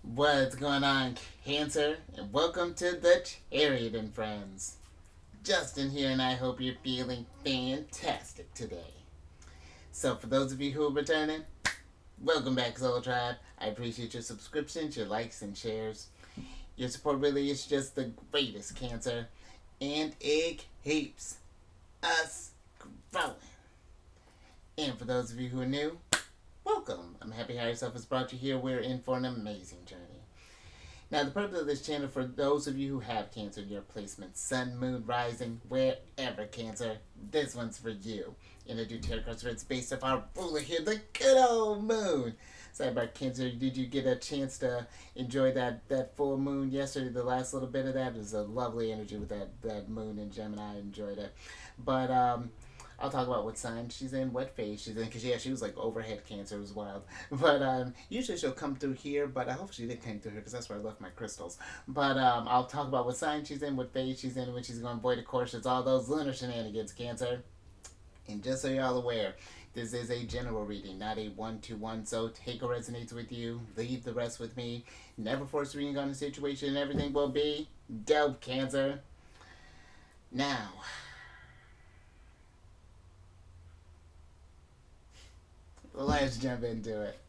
What's going on, Cancer? And welcome to the Chariot Friends. Justin here, and I hope you're feeling fantastic today. So, for those of you who are returning, welcome back, Soul Tribe. I appreciate your subscriptions, your likes, and shares. Your support really is just the greatest, Cancer, and it keeps us growing. And for those of you who are new, welcome. I'm happy Higher Self has brought you here. We're in for an amazing journey. Now, the purpose of this channel, for those of you who have Cancer in your placement, Sun, Moon, Rising, wherever, Cancer, this one's for you. And I do tarot cards it's based off our ruler here, the good old moon. Sorry about Cancer. Did you get a chance to enjoy that full moon yesterday? The last little bit of that was a lovely energy with that moon in Gemini. I enjoyed it. But I'll talk about what sign she's in, what phase she's in, because yeah, she was like overhead Cancer. It was wild. But usually she'll come through here, but I hope she did come through here because that's where I left my crystals. But I'll talk about what sign she's in, what phase she's in, when she's going to avoid, of course, it's all those lunar shenanigans, Cancer. And just so you're all aware, this is a general reading, not a one-to-one. So take what resonates with you, leave the rest with me. Never force reading on the situation, and everything will be dope, Cancer. Now, let's jump into it.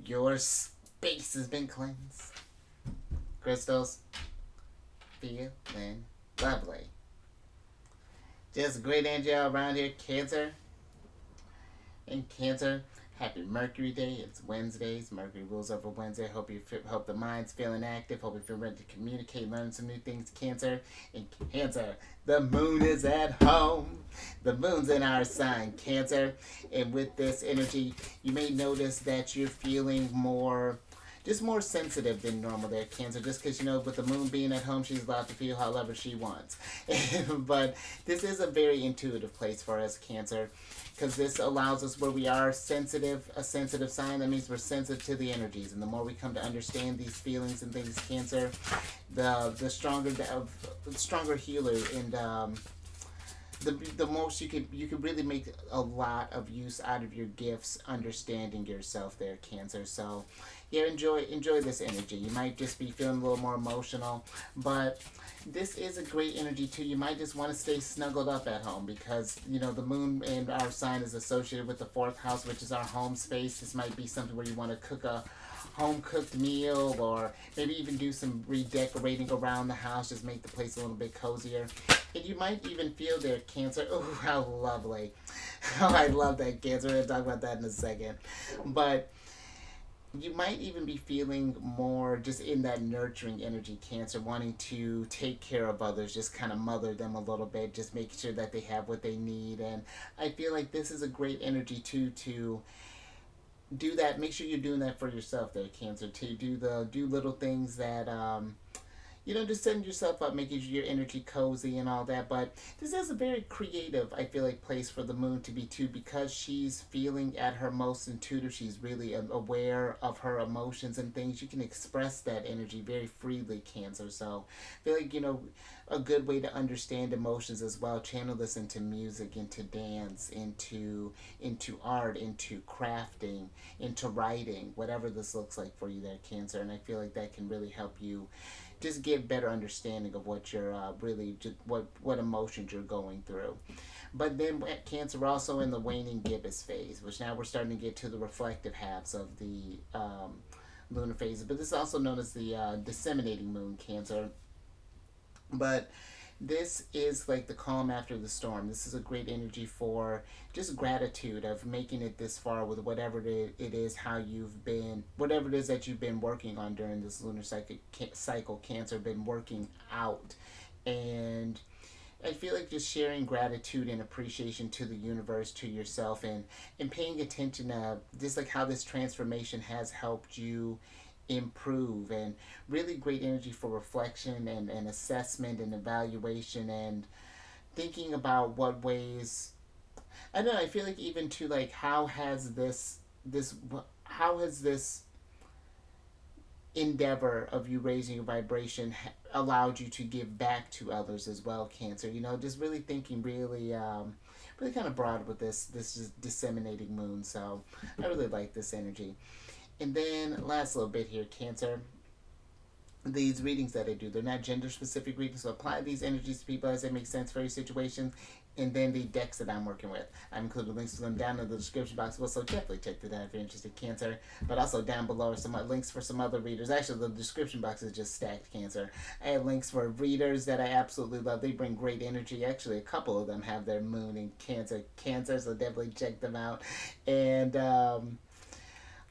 Your space has been cleansed. Crystals, feeling lovely. Just great energy all around here, Cancer. And Cancer, happy Mercury Day. It's Wednesdays. Mercury rules over Wednesday. Hope the mind's feeling active. Hope you feel ready to communicate, learn some new things, Cancer. And Cancer, the moon is at home. The moon's in our sign, Cancer. And with this energy, you may notice that you're feeling just more sensitive than normal there, Cancer, just because, with the moon being at home, she's allowed to feel however she wants. But this is a very intuitive place for us, Cancer, because this allows us where we are a sensitive sign. That means we're sensitive to the energies, and the more we come to understand these feelings and things, Cancer, the stronger healer, and the most you could really make a lot of use out of your gifts, understanding yourself there, Cancer. So yeah, enjoy this energy. You might just be feeling a little more emotional, but this is a great energy too. You might just want to stay snuggled up at home because the moon in our sign is associated with the fourth house, which is our home space. This might be something where you want to cook a home cooked meal, or maybe even do some redecorating around the house, just make the place a little bit cozier. And you might even feel there, Cancer. Oh, how lovely. Oh, I love that, Cancer. We're going to talk about that in a second. But you might even be feeling more just in that nurturing energy, Cancer, wanting to take care of others, just kind of mother them a little bit, just making sure that they have what they need. And I feel like this is a great energy too, to do that. Make sure you're doing that for yourself there, Cancer, to do little things that just setting yourself up, making your energy cozy and all that. But this is a very creative, I feel like, place for the moon to be too, because she's feeling at her most intuitive. She's really aware of her emotions and things. You can express that energy very freely, Cancer. So I feel like, a good way to understand emotions as well. Channel this into music, into dance, into art, into crafting, into writing, whatever this looks like for you there, Cancer. And I feel like that can really help you just get better understanding of what you're really just what emotions you're going through. But then at Cancer, we're also in the waning gibbous phase, which now we're starting to get to the reflective halves of the lunar phases. But this is also known as the disseminating moon, Cancer. But this is like the calm after the storm. This is a great energy for just gratitude of making it this far with whatever it is, how you've been, whatever it is that you've been working on during this lunar cycle, Cancer, been working out. And I feel like just sharing gratitude and appreciation to the universe, to yourself, and paying attention to just like how this transformation has helped you improve, and really great energy for reflection and assessment and evaluation, and thinking about what ways, I don't know, I feel like even to like this how has this endeavor of you raising your vibration allowed you to give back to others as well, Cancer. Just really thinking, really kind of broad with this disseminating moon. So I really like this energy. And then last little bit here, Cancer, these readings that I do, they're not gender specific readings, so apply these energies to people as they make sense for your situation. And then the decks that I'm working with, I've included links to them down in the description box below, so definitely check that out if you're interested, Cancer. But also down below are some links for some other readers. Actually, the description box is just stacked, Cancer. I have links for readers that I absolutely love. They bring great energy. Actually, a couple of them have their moon in Cancer, so definitely check them out. And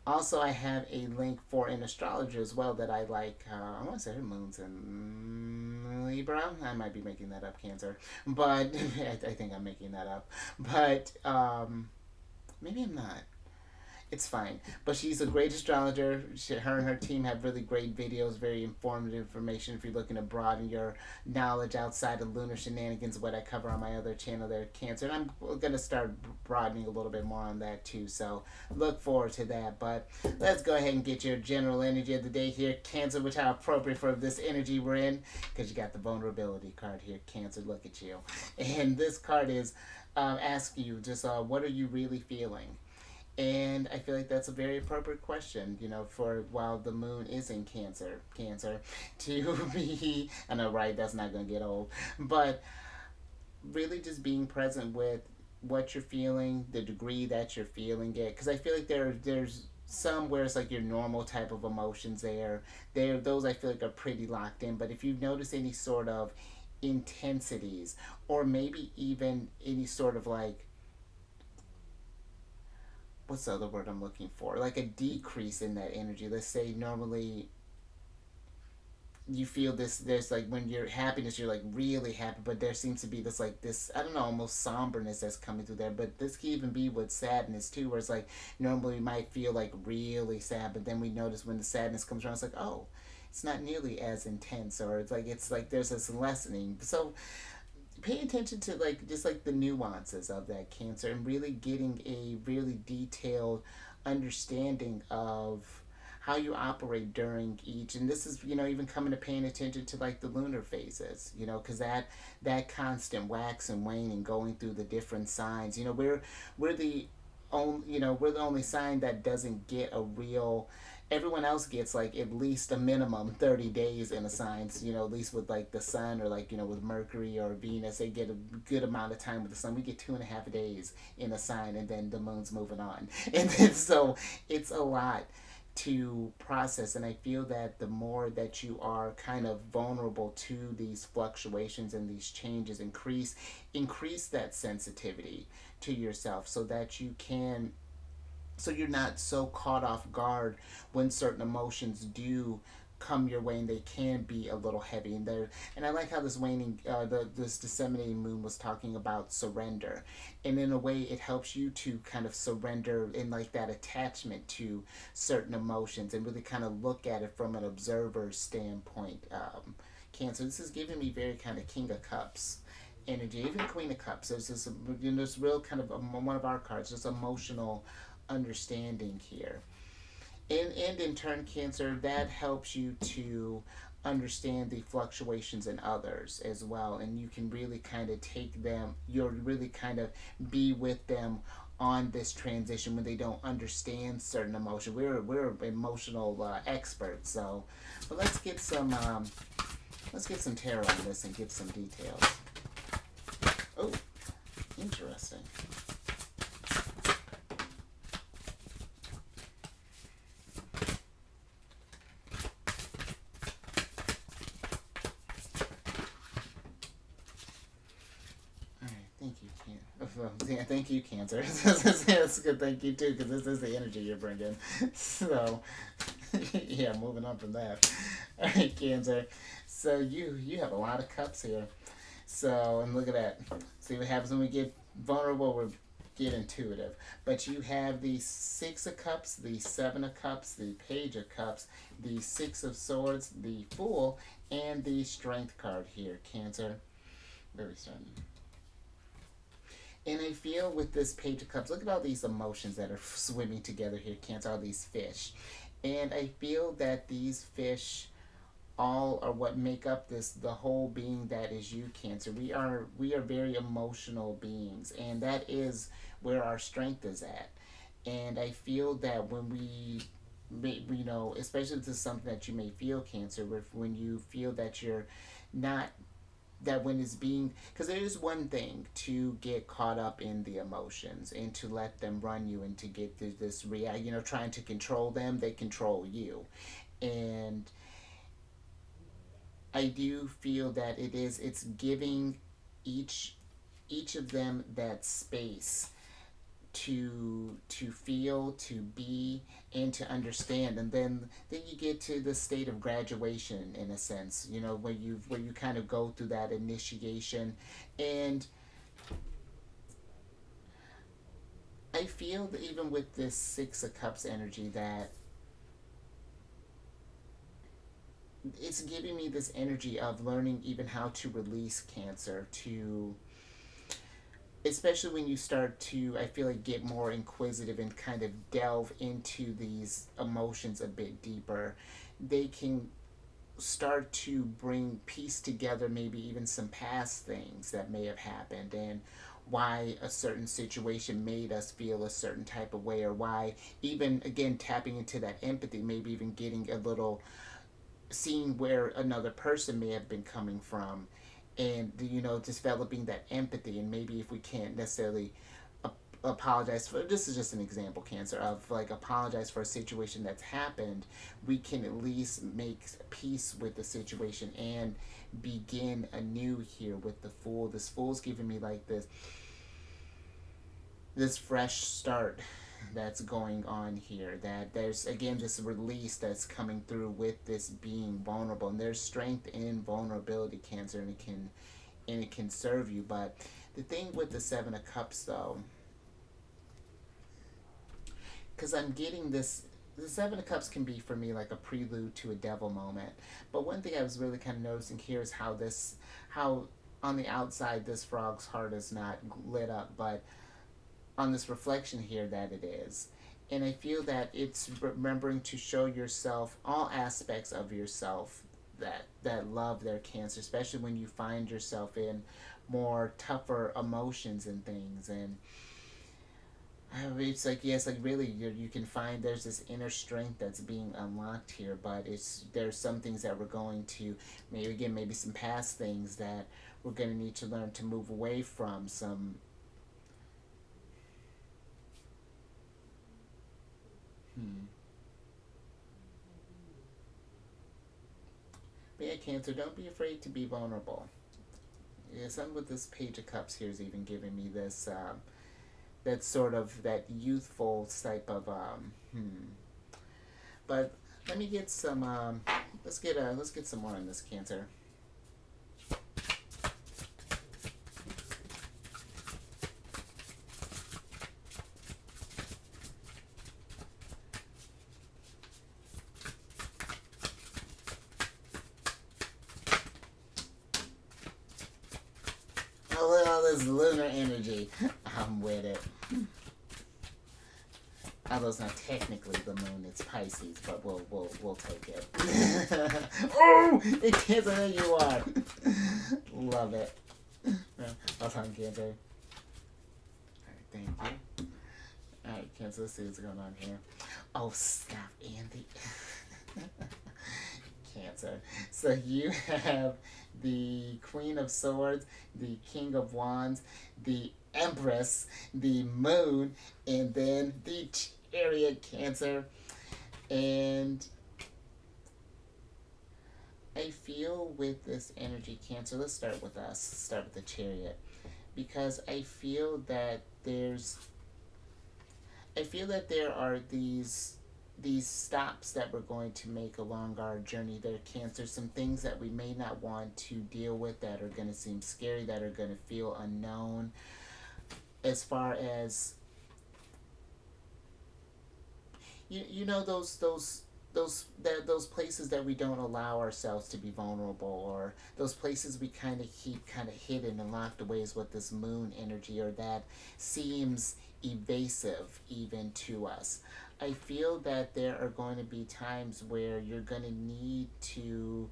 also, I have a link for an astrologer as well that I like. I want to say her moon's in Libra. I might be making that up, Cancer. But I think I'm making that up. But maybe I'm not. It's fine. But she's a great astrologer. Her and her team have really great videos, very informative information if you're looking to broaden your knowledge outside of lunar shenanigans, what I cover on my other channel there, Cancer. And I'm going to start broadening a little bit more on that too. So look forward to that. But let's go ahead and get your general energy of the day here, Cancer, which are appropriate for this energy we're in, because you got the vulnerability card here, Cancer. Look at you. And this card is asking you just what are you really feeling? And I feel like that's a very appropriate question, for while the moon is in Cancer, to be, I know, right, that's not going to get old, but really just being present with what you're feeling, the degree that you're feeling it, because I feel like there's some where it's like your normal type of emotions those I feel like are pretty locked in, but if you notice any sort of intensities, or maybe even any sort of like, what's the other word I'm looking for? Like a decrease in that energy. Let's say normally you feel this, there's like when you're happiness, you're like really happy, but there seems to be this like this, I don't know, almost somberness that's coming through there. But this can even be with sadness too, where it's like normally we might feel like really sad, but then we notice when the sadness comes around, it's like, oh, it's not nearly as intense, or it's like there's this lessening. So pay attention to like just like the nuances of that, Cancer, and really getting a really detailed understanding of how you operate during each. And this is, even coming to paying attention to like the lunar phases, because that constant wax and wane and going through the different signs, we're the we're the only sign that doesn't get a real, everyone else gets like at least a minimum 30 days in a sign, at least with like the sun, or like, with Mercury or Venus, they get a good amount of time with the sun. We get 2.5 days in a sign, and then the moon's moving on. And then so it's a lot to process, and I feel that the more that you are kind of vulnerable to these fluctuations and these changes, increase that sensitivity to yourself, so that you're not so caught off guard when certain emotions do come your way, and they can be a little heavy. And I like how this this disseminating moon was talking about surrender, and in a way it helps you to kind of surrender in like that attachment to certain emotions, and really kind of look at it from an observer standpoint. Cancer, this is giving me very kind of King of Cups energy, even Queen of Cups. There's this real kind of one of our cards, this emotional understanding here. And in turn, Cancer, that helps you to understand the fluctuations in others as well, and you can really kind of you'll really kind of be with them on this transition when they don't understand certain emotion. We're emotional experts, so but let's get some tarot on this and get some details. Oh, interesting. Yeah, thank you, Cancer. That's a good thank you too, because this is the energy you're bringing. So, yeah, moving on from that. All right, Cancer. So you have a lot of cups here. So, and look at that. See what happens when we get vulnerable. We get intuitive. But you have the Six of Cups, the Seven of Cups, the Page of Cups, the Six of Swords, the Fool, and the Strength card here, Cancer. Very certain. And I feel with this Page of Cups, look at all these emotions that are swimming together here, Cancer, all these fish. And I feel that these fish all are what make up this the whole being that is you, Cancer. We are very emotional beings, and that is where our strength is at. And I feel that when especially if this is something that you may feel, Cancer, when you feel that you're not, that when it's being, because there is one thing to get caught up in the emotions and to let them run you and to get this react, trying to control them, they control you. And I do feel that it's giving each each of them that space to feel, to be, and to understand. And then you get to the state of graduation, in a sense, where you kind of go through that initiation. And I feel that even with this Six of Cups energy, that it's giving me this energy of learning even how to release, Cancer, to, especially when you start to, I feel like, get more inquisitive and kind of delve into these emotions a bit deeper. They can start to bring piece together, maybe even some past things that may have happened, and why a certain situation made us feel a certain type of way, or why, even again tapping into that empathy, maybe even getting a little, seeing where another person may have been coming from, and developing that empathy. And maybe if we can't necessarily apologize for, this is just an example, Cancer, of like apologize for a situation that's happened, we can at least make peace with the situation and begin anew here with the Fool. This Fool's giving me like this fresh start that's going on here, that there's again this release that's coming through with this being vulnerable. And there's strength in vulnerability, Cancer, and it can serve you. But the thing with the Seven of Cups, though, because I'm getting this, the Seven of Cups can be for me like a prelude to a devil moment. But one thing I was really kind of noticing here is how on the outside this frog's heart is not lit up, but on this reflection here that it is. And I feel that it's remembering to show yourself all aspects of yourself that love their, Cancer, especially when you find yourself in more tougher emotions and things. And it's like, yes, like really, you can find there's this inner strength that's being unlocked here. But there's some things that we're going to, maybe again, maybe some past things that we're going to need to learn to move away from. Some, hmm. But yeah, Cancer, don't be afraid to be vulnerable. Yeah, some with this Page of Cups here is even giving me this, that sort of that youthful type of, But let me get some. Let's get some more on this, Cancer. Oh, look at all this lunar energy. I'm with it. Although it's not technically the moon, it's Pisces, but we'll take it. Oh, it Cancer, there you are. Love it. Well done, Cancer. Alright, thank you. Alright, Cancer, let's see what's going on here. Oh, snap, Andy. Cancer. So you have the Queen of Swords, the King of Wands, the Empress, the Moon, and then the Chariot, Cancer. And I feel with this energy, Cancer, let's start with us. Start with the Chariot. Because I feel that there are these stops that we're going to make along our journey there, Cancer. Some things that we may not want to deal with, that are going to seem scary, that are going to feel unknown, as far as those places that we don't allow ourselves to be vulnerable, or those places we kind of keep kind of hidden and locked away, is what this moon energy, or that seems evasive even to us. I feel that there are going to be times where you're going to need to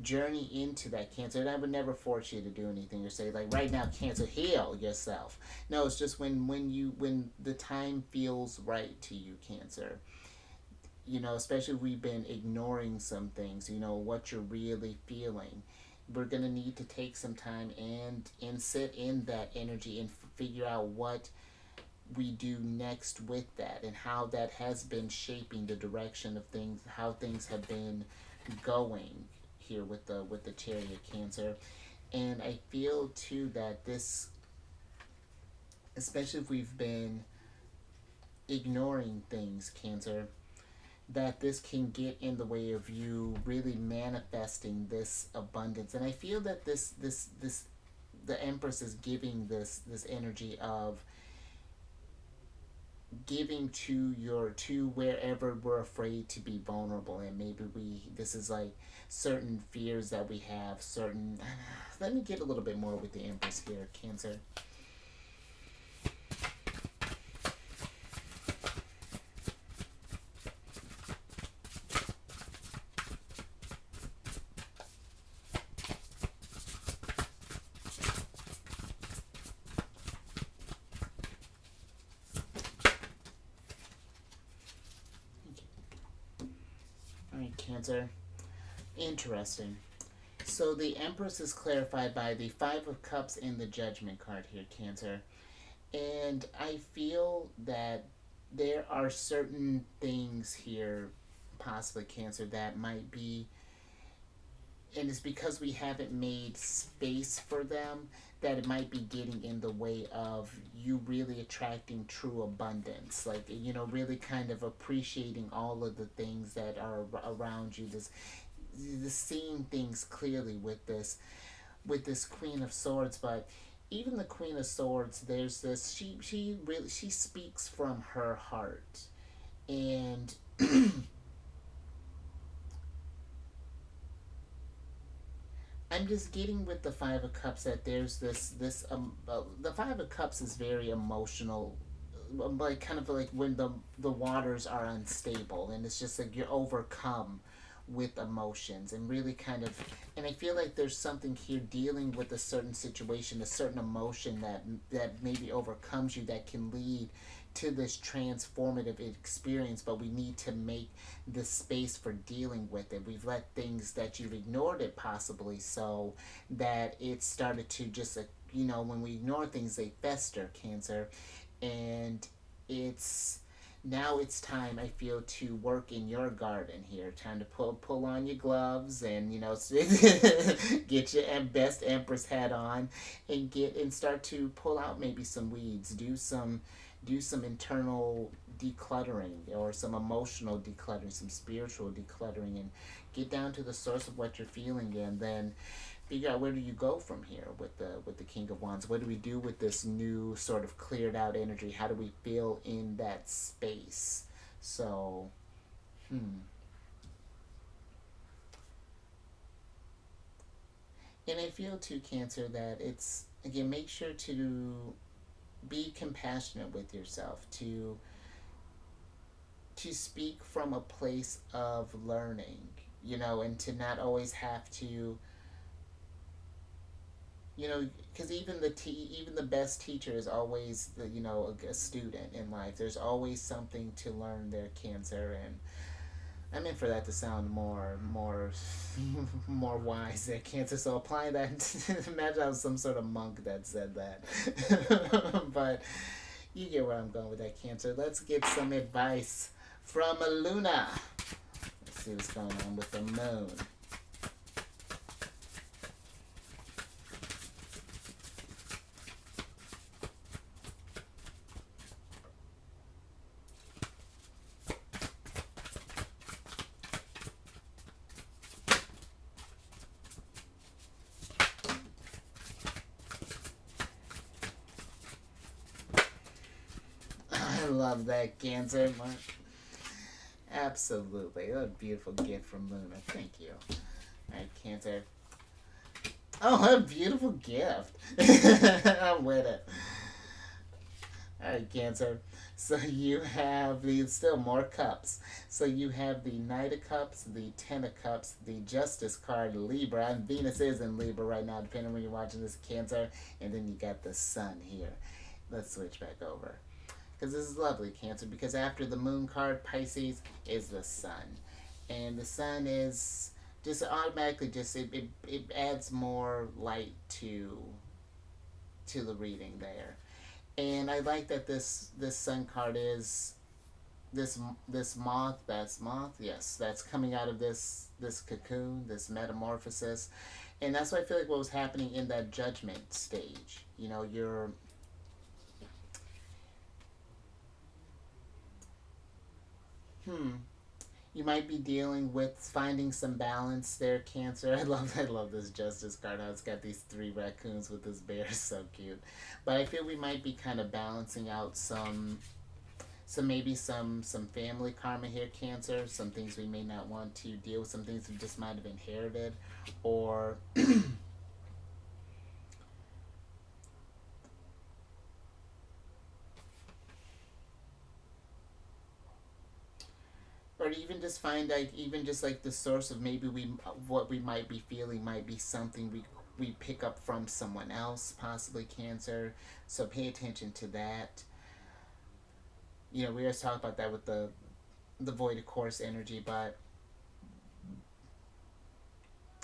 journey into that, Cancer. And I would never force you to do anything or say like right now, Cancer, heal yourself. No, it's just when the time feels right to you, Cancer. Especially if we've been ignoring some things, what you're really feeling. We're gonna need to take some time and sit in that energy and figure out what we do next with that and how that has been shaping the direction of things, how things have been going here with the Chariot, Cancer. And I feel too that this, especially if we've been ignoring things, Cancer, that this can get in the way of you really manifesting this abundance. And I feel that this the Empress is giving this energy of giving to wherever we're afraid to be vulnerable. And maybe this is like certain fears that we have, certain let me get a little bit more with the Empress here, Cancer. All right, Cancer. Interesting. So the Empress is clarified by the Five of Cups and the Judgment card here, Cancer. And I feel that there are certain things here, possibly, Cancer, that might be, and it's because we haven't made space for them, that it might be getting in the way of you really attracting true abundance. Like, really kind of appreciating all of the things that are around you. This seeing things clearly with this Queen of Swords. But even the Queen of Swords, there's this, she speaks from her heart. And I'm just getting with the Five of Cups that there's the Five of Cups is very emotional, like kind of like when the waters are unstable, and it's just like you're overcome with emotions and really kind of, and I feel like there's something here dealing with a certain situation, a certain emotion that maybe overcomes you, that can lead to this transformative experience. But we need to make the space for dealing with it. We've let things that you've ignored it possibly, so that it started to just when we ignore things, they fester, Cancer. And it's now it's time, I feel, to work in your garden here. Time to pull on your gloves and get your best Empress hat on, and start to pull out maybe some weeds. Do some internal decluttering, or some emotional decluttering, some spiritual decluttering, and get down to the source of what you're feeling, and then figure out where do you go from here with the King of Wands. What do we do with this new sort of cleared out energy? How do we feel in that space? So, and I feel too, Cancer, that it's, again, make sure to be compassionate with yourself, to speak from a place of learning, and to not always have to, because even the best teacher is always a student in life. There's always something to learn there, Cancer. And I meant for that to sound more more wise there, Cancer. So apply that. Imagine I was some sort of monk that said that. But you get where I'm going with that, Cancer. Let's get some advice from a Lunar. Let's see what's going on with the moon. I love that, Cancer. Absolutely. What a beautiful gift from Luna. Thank you. Alright, Cancer. Oh, what a beautiful gift. I'm with it. Alright, Cancer. So you have the still more cups. So you have the Knight of Cups, the Ten of Cups, the Justice card, Libra, and Venus is in Libra right now, depending on when you're watching this, Cancer, and then you got the Sun here. Let's switch back over. Because this is lovely, Cancer, because after the Moon card, Pisces, is the Sun. And the Sun is just automatically just, it adds more light to the reading there. And I like that this Sun card is this moth, that's moth, yes, that's coming out of this cocoon, this metamorphosis. And that's what I feel like what was happening in that judgment stage. You know, you're hmm you might be dealing with finding some balance there, Cancer. I love this Justice card, how it's got these three raccoons with this bear. So cute. But I feel we might be kind of balancing out maybe some family karma here, Cancer. Some things we may not want to deal with, some things we just might have inherited, or or even just find like even just like the source of maybe we what we might be feeling might be something we pick up from someone else, possibly, Cancer. So pay attention to that. You know, we always talk about that with the void of course energy, but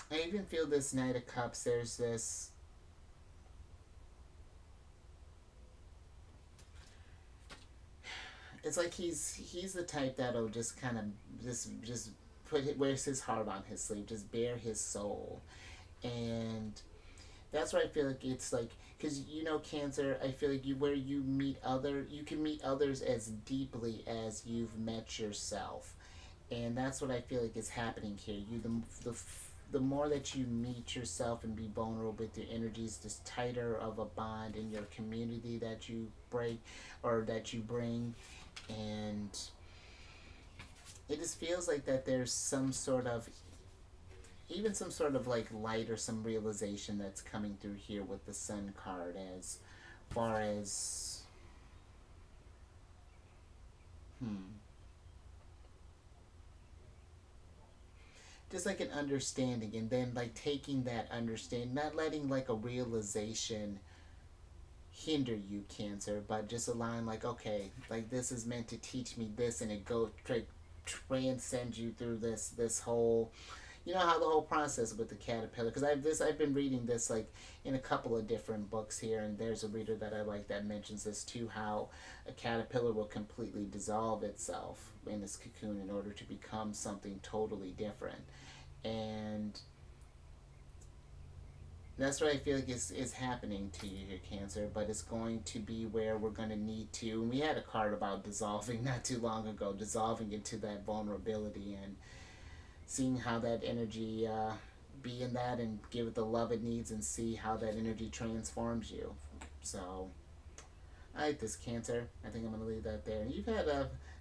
I even feel this Knight of Cups, there's this, it's like he's the type that'll just kind of just wears his heart on his sleeve, just bare his soul. And that's why I feel like it's like, because you know, Cancer, I feel like you can meet others as deeply as you've met yourself. And that's what I feel like is happening here. The more that you meet yourself and be vulnerable with your energies, just tighter of a bond in your community that you break or that you bring. And it just feels like that there's some sort of, even some sort of like light or some realization that's coming through here with the Sun card, as far as hmm just like an understanding, and then like taking that understanding, not letting like a realization hinder you, Cancer, but just allowing like, okay, like this is meant to teach me this, and it transcend you through this whole, you know how the whole process with the caterpillar, because I've been reading this like in a couple of different books here, and there's a reader that I like that mentions this too, how a caterpillar will completely dissolve itself in this cocoon in order to become something totally different. And that's what I feel like is happening to you here, Cancer, but it's going to be where we're going to need to, and we had a card about dissolving not too long ago, dissolving into that vulnerability and seeing how that energy, be in that and give it the love it needs, and see how that energy transforms you. So I like this, Cancer. I think I'm going to leave that there. You've had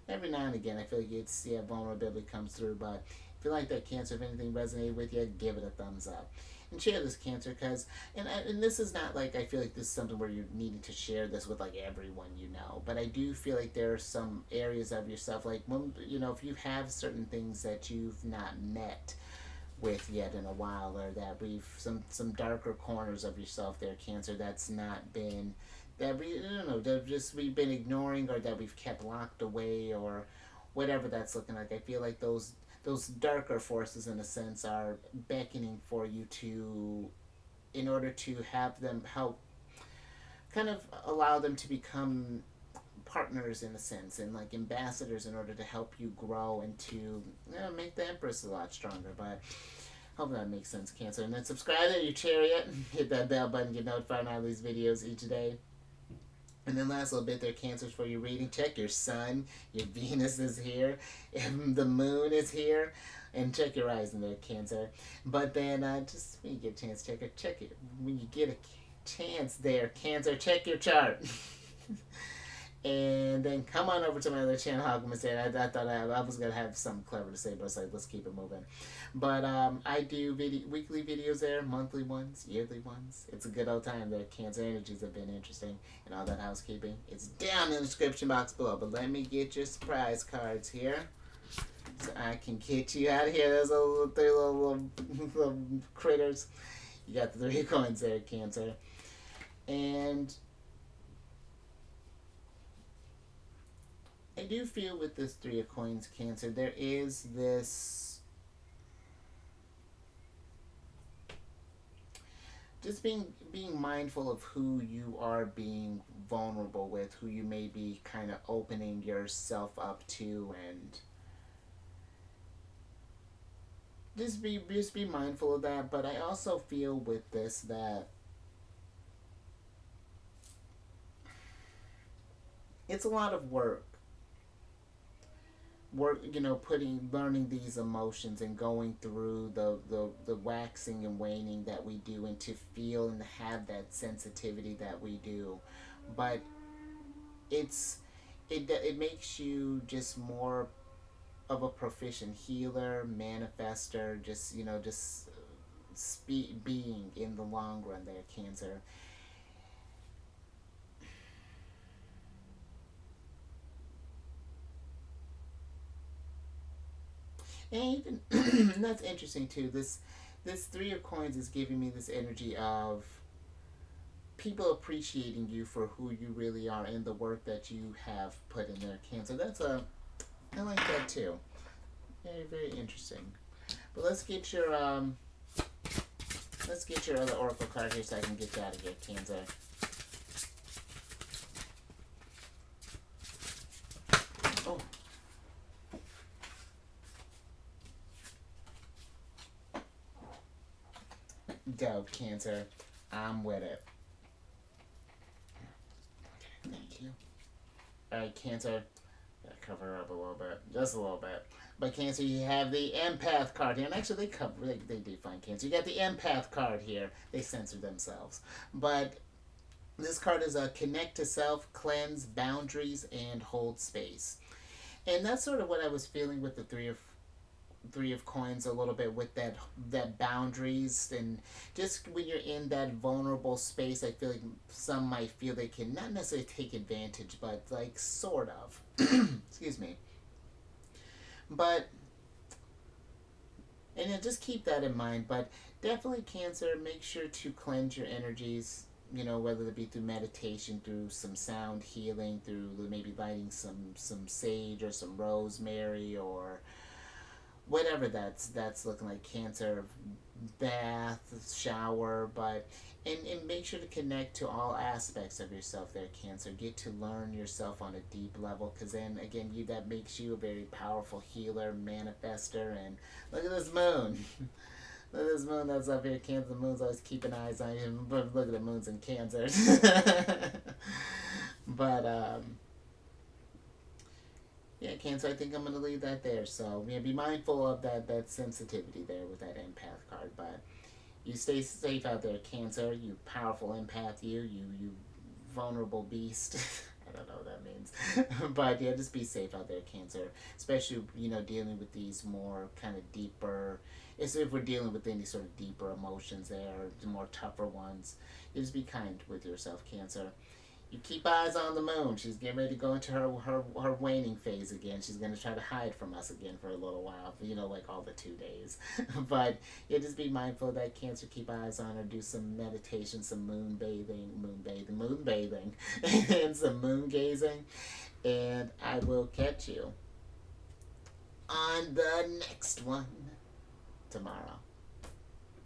every now and again, I feel like it's, yeah, vulnerability comes through, but if you like that, Cancer, if anything resonated with you, give it a thumbs up. And share this, Cancer, because, and this is not like, I feel like this is something where you're needing to share this with like everyone you know, but I do feel like there are some areas of yourself, like when, you know, if you have certain things that you've not met with yet in a while, or that we've some darker corners of yourself there, Cancer, that's not been, that we, I don't know, that just we've been ignoring, or that we've kept locked away, or whatever that's looking like. I feel like those darker forces, in a sense, are beckoning for you to, in order to have them help, kind of allow them to become partners in a sense, and like ambassadors, in order to help you grow and to, you know, make the Empress a lot stronger. But hope that makes sense, Cancer. And then subscribe to your Chariot, hit that bell button, get notified on all these videos each day. And then last little bit there, Cancers, for your reading. Check your Sun, your Venus is here, and the Moon is here, and check your rising there, Cancer. But then just when you get a chance, check it. When you get a chance there, Cancer, check your chart. And then come on over to my other channel, how can I say it? I thought I was going to have something clever to say, but I was like, let's keep it moving. But I do weekly videos there, monthly ones, yearly ones. It's a good old time. The Cancer energies have been interesting and all that housekeeping. It's down in the description box below. But let me get your surprise cards here so I can get you out of here. Those three little critters. You got the 3 coins there, Cancer. And I do feel with this 3 of coins, Cancer, there is this just being mindful of who you are being vulnerable with, who you may be kind of opening yourself up to, and just be mindful of that. But I also feel with this that it's a lot of work, learning these emotions and going through the waxing and waning that we do, and to feel and have that sensitivity that we do. But it makes you just more of a proficient healer, manifester, being in the long run there, Cancer. And even that's interesting too. This 3 of coins is giving me this energy of people appreciating you for who you really are and the work that you have put in there, Cancer. I like that too. Very, very interesting. But let's get your other oracle card here so I can get you out of here, Cancer. Oh. Dope, Cancer. I'm with it. Thank you. Alright, Cancer. Gotta cover her up a little bit. Just a little bit. But Cancer, you have the empath card here. And actually, they define Cancer. You got the empath card here. They censored themselves. But this card is a connect to self, cleanse, boundaries, and hold space. And that's sort of what I was feeling with the three of coins a little bit, with that boundaries, and just when you're in that vulnerable space, I feel like some might feel they can not necessarily take advantage, but like sort of excuse me. But and just keep that in mind. But definitely, Cancer, make sure to cleanse your energies, whether it be through meditation, through some sound healing, through maybe lighting some sage or some rosemary, or whatever that's looking like, Cancer. Bath, shower, but and make sure to connect to all aspects of yourself there, Cancer. Get to learn yourself on a deep level, because then again, that makes you a very powerful healer, manifester. And look at this moon. Look at this moon that's up here, Cancer. The moon's always keeping eyes on you, but look at the moon's in Cancer. But yeah, Cancer, I think I'm going to leave that there. So, be mindful of that sensitivity there with that empath card. But you stay safe out there, Cancer. You powerful empath, you vulnerable beast. I don't know what that means. But yeah, just be safe out there, Cancer. Especially, dealing with these more kind of deeper, if we're dealing with any sort of deeper emotions there, the more tougher ones. You just be kind with yourself, Cancer. You keep eyes on the moon. She's getting ready to go into her waning phase again. She's going to try to hide from us again for a little while, like all the 2 days. But just be mindful of that, Cancer. Keep eyes on her. Do some meditation, some moon bathing, and some moon gazing. And I will catch you on the next one tomorrow.